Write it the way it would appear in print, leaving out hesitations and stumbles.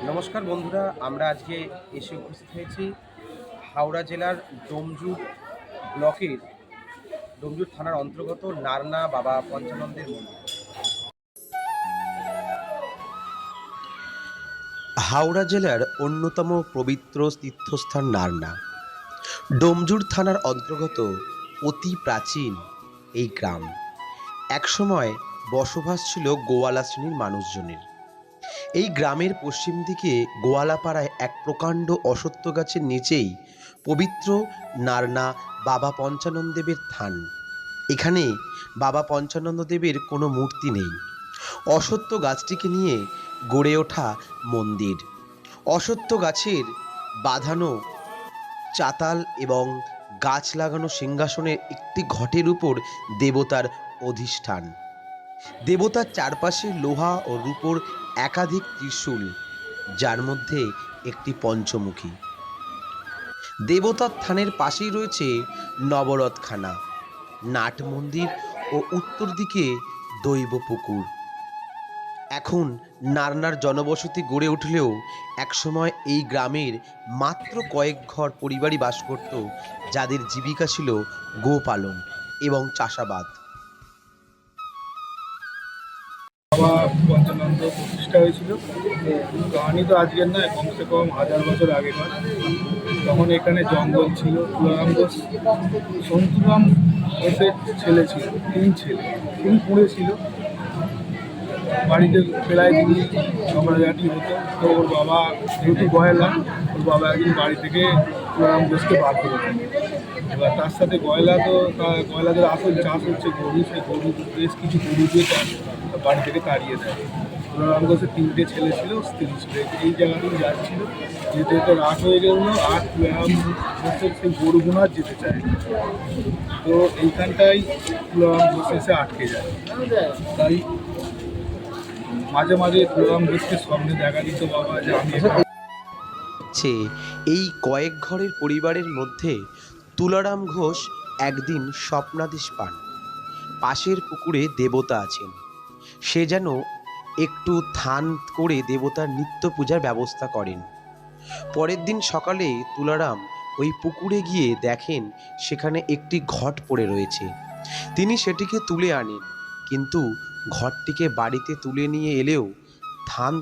নমস্কার বন্ধুরা, আমরা আজকে এসে উপস্থিত হয়েছি হাওড়া জেলার ডোমজুর ব্লকের ডোমজুর থানার অন্তর্গত নারনা বাবা পঞ্চানন্দের মন্দির। হাওড়া জেলার অন্যতম পবিত্র তীর্থস্থান নারনা ডোমজুর থানার অন্তর্গত অতি প্রাচীন এই গ্রাম একসময় বসবাস ছিল গোয়ালা শ্রেণীর মানুষজনের। এই গ্রামের পশ্চিম দিকে গোয়ালাপাড়ায় এক প্রকাণ্ড অশ্বত্থ গাছের নিচেই পবিত্র নারনা বাবা পঞ্চাননদেবের থান। এখানে বাবা পঞ্চাননদেবের কোনো মূর্তি নেই। অশ্বত্থ গাছটিকে নিয়ে গড়ে ওঠা মন্দির। অশ্বত্থ গাছের বাঁধানো চাতাল এবং গাছ লাগানো সিংহাসনের একটি ঘটের উপর দেবতার অধিষ্ঠান। দেবতার চারপাশে লোহা ও রূপোর একাধিক ত্রিশূল, যার মধ্যে একটি পঞ্চমুখী। দেবতার থানের পাশেই রয়েছে নবরথখানা, নাট মন্দির ও উত্তর দিকে দৈব পুকুর। এখন নারনার জনবসতি গড়ে উঠলেও একসময় এই গ্রামের মাত্র কয়েক ঘর পরিবারই বাস করত, যাদের জীবিকা ছিল গোপালন এবং চাষাবাদ। বাবা পঞ্চানন্দ প্রতিষ্ঠা হয়েছিল। কাহানি তো আজকের নয়, কমসে কম 1000 বছর আগেকার। তখন এখানে জঙ্গল ছিল। তুলারাম ঘোষ, সন্তুরাম ঘোষের ছেলে ছিল, 3 ছেলে। তিনি পুড়ে ছিল, বাড়িতে প্রায় দিনই ঝগড়াঝাটি হতো। তো ওর বাবা যেহেতু গয়লা, ওর বাবা একদিন বাড়ি থেকে তুলারাম ঘোষকে বার করে দেন। এবার তার সাথে গয়লাদের আসল চাষ হচ্ছে গরু। সেই গরু বেশ কিছু গরু দিয়ে বাড়ি থেকে তাড়িয়ে দেয়। তুলারাম ঘোষের 3টে ছেলে ছিল, স্ত্রী ছিল। এই জায়গাতেই যাচ্ছিল, যেতে যেতে রাত হয়ে গেল, আর তুলারাম ঘোষের সেই গরুগুলো আর যেতে চায়। তো এইখানটাই তুলারাম ঘোষ এসে আটকে যায়। তাই মাঝে মাঝে তুলারাম ঘোষকে স্বপ্নে দেখা দিত বাবা যে আমি এই কয়েক ঘরের পরিবারের মধ্যে তুলারাম ঘোষ একদিন স্বপ্নাদেশ পান, পাশের পুকুরে দেবতা আছেন। সে যেন একটু থান করে দেবতার নিত্য পূজার ব্যবস্থা করেন। পরের দিন সকালে তুলারাম ওই পুকুরে গিয়ে দেখেন সেখানে একটি ঘট পড়ে রয়েছে। তিনি সেটিকে তুলে আনেন, কিন্তু ঘরটিকে বাড়িতে তুলে নিয়ে এলেও থান